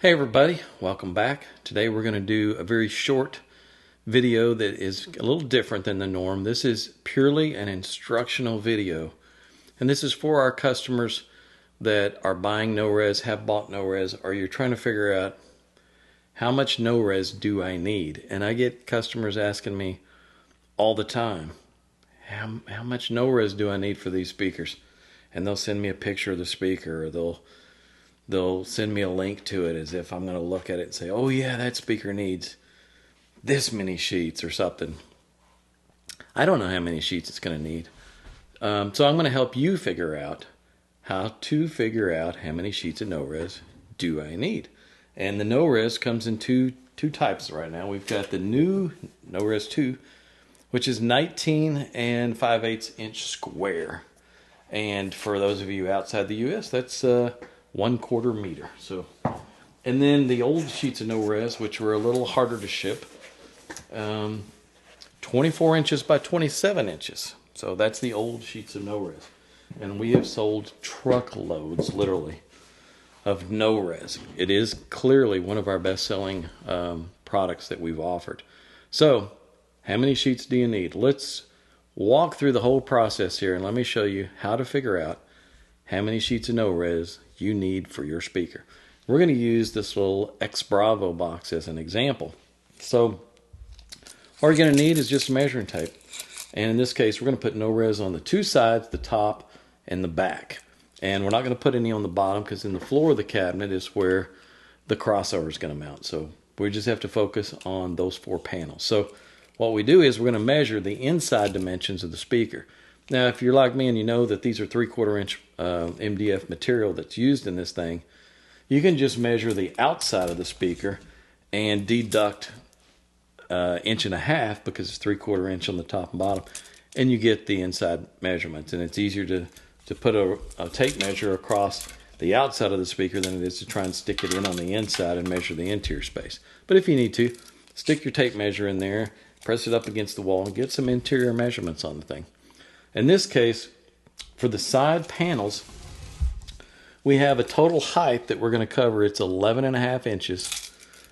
Hey everybody, welcome back. Today we're going to do a very short video that is a little different than the norm. This is purely an instructional video, and this is for our customers that are buying No-Rez, have bought No-Rez, or you're trying to figure out how much No-Rez do I need. And I get customers asking me all the time, how much No-Rez do I need for these speakers? And they'll send me a picture of the speaker, or they'll send me a link to it as if I'm going to look at it and say, oh yeah, that speaker needs this many sheets or something. I don't know how many sheets it's going to need. So I'm going to help you figure out how to figure out how many sheets of No-Rez do I need. And the No-Rez comes in two types right now. We've got the new No-Rez 2, which is 19 and 5/8 inch square. And for those of you outside the US, that's 1/4 meter. So, and then the old sheets of No-Rez, which were a little harder to ship, 24 inches by 27 inches. So that's the old sheets of No-Rez. And we have sold truckloads, literally, of No-Rez. It is clearly one of our best-selling products that we've offered. So, how many sheets do you need? Let's walk through the whole process here, and let me show you how to figure out how many sheets of No-Rez you need for your speaker. We're going to use this little X Bravo box as an example. So all you're going to need is just measuring tape. And in this case, we're going to put No-Rez on the two sides, the top and the back. And we're not going to put any on the bottom because in the floor of the cabinet is where the crossover is going to mount. So we just have to focus on those four panels. So what we do is we're going to measure the inside dimensions of the speaker. Now, if you're like me and you know that these are 3/4 inch MDF material that's used in this thing, you can just measure the outside of the speaker and deduct 1.5 inches because it's 3/4 inch on the top and bottom, and you get the inside measurements. And it's easier to put a tape measure across the outside of the speaker than it is to try and stick it in on the inside and measure the interior space. But if you need to, stick your tape measure in there, press it up against the wall, and get some interior measurements on the thing. In this case, for the side panels, we have a total height that we're going to cover. It's 11.5 inches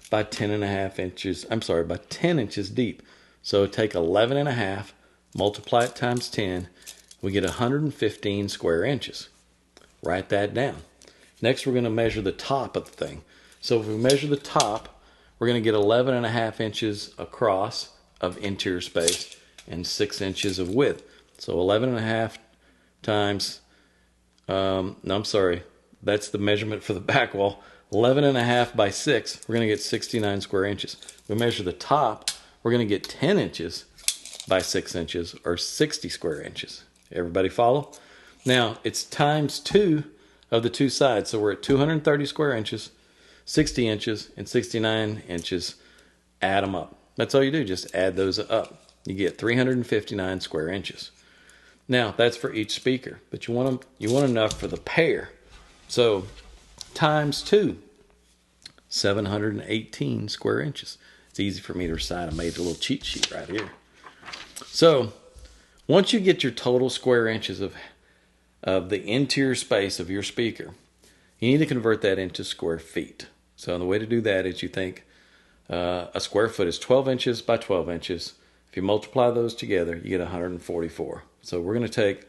by 10.5 inches. I'm sorry, by 10 inches deep. So take 11.5, multiply it times 10. We get 115 square inches. Write that down. Next, we're going to measure the top of the thing. So if we measure the top, we're going to get 11.5 inches across of interior space and 6 inches of width. So 11.5 times, that's the measurement for the back wall. 11.5 by 6, we're going to get 69 square inches. We measure the top, we're going to get 10 inches by 6 inches, or 60 square inches. Everybody follow? Now, it's times 2 of the two sides. So we're at 230 square inches, 60 inches, and 69 inches. Add them up. That's all you do, just add those up. You get 359 square inches. Now, that's for each speaker, but you want enough for the pair. So, times 2, 718 square inches. It's easy for me to recite. I made a little cheat sheet right here. So, once you get your total square inches of the interior space of your speaker, you need to convert that into square feet. So, the way to do that is you think a square foot is 12 inches by 12 inches. If you multiply those together, you get 144. So we're going to take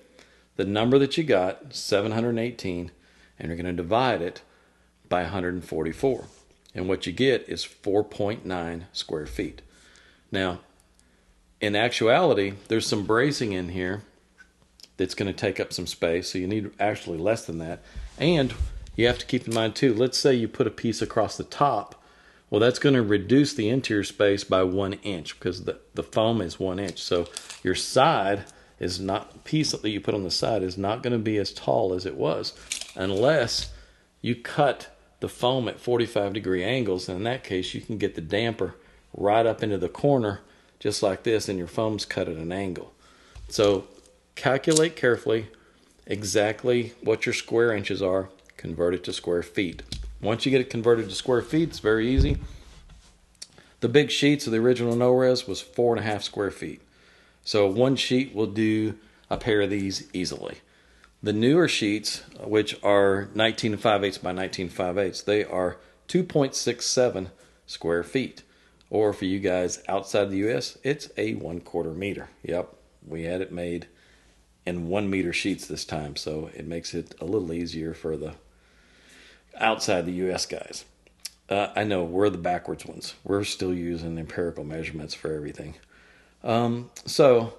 the number that you got, 718, and you're going to divide it by 144. And what you get is 4.9 square feet. Now, in actuality, there's some bracing in here that's going to take up some space, so you need actually less than that. And you have to keep in mind, too, let's say you put a piece across the top. Well, that's going to reduce the interior space by 1 inch because the foam is 1 inch. So your side is not, piece that you put on the side is not going to be as tall as it was unless you cut the foam at 45-degree angles. And in that case, you can get the damper right up into the corner just like this, and your foam's cut at an angle. So calculate carefully exactly what your square inches are, convert it to square feet. Once you get it converted to square feet, it's very easy. The big sheets of the original No-Rez was 4.5 square feet. So one sheet will do a pair of these easily. The newer sheets, which are 19 5/8 by 19 5/8, they are 2.67 square feet. Or for you guys outside the US, it's a 1/4 meter. Yep, we had it made in 1 meter sheets this time, so it makes it a little easier for the outside the US guys. I know we're the backwards ones. We're still using empirical measurements for everything. So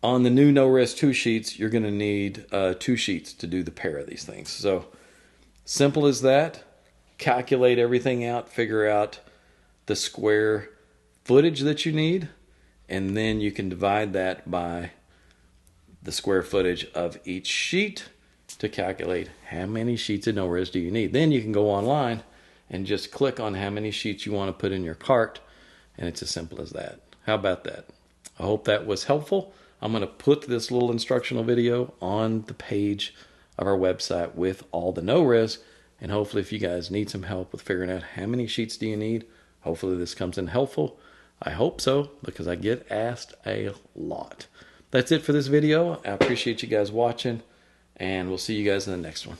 on the new NoRez 2 sheets, you're going to need 2 sheets to do the pair of these things. So simple as that. Calculate everything out, figure out the square footage that you need, and then you can divide that by the square footage of each sheet to calculate how many sheets of NoRez do you need. Then you can go online and just click on how many sheets you want to put in your cart, and it's as simple as that. How about that? I hope that was helpful. I'm going to put this little instructional video on the page of our website with all the NoRez, and hopefully if you guys need some help with figuring out how many sheets do you need, hopefully this comes in helpful. I hope so, because I get asked a lot. That's it for this video. I appreciate you guys watching, and we'll see you guys in the next one.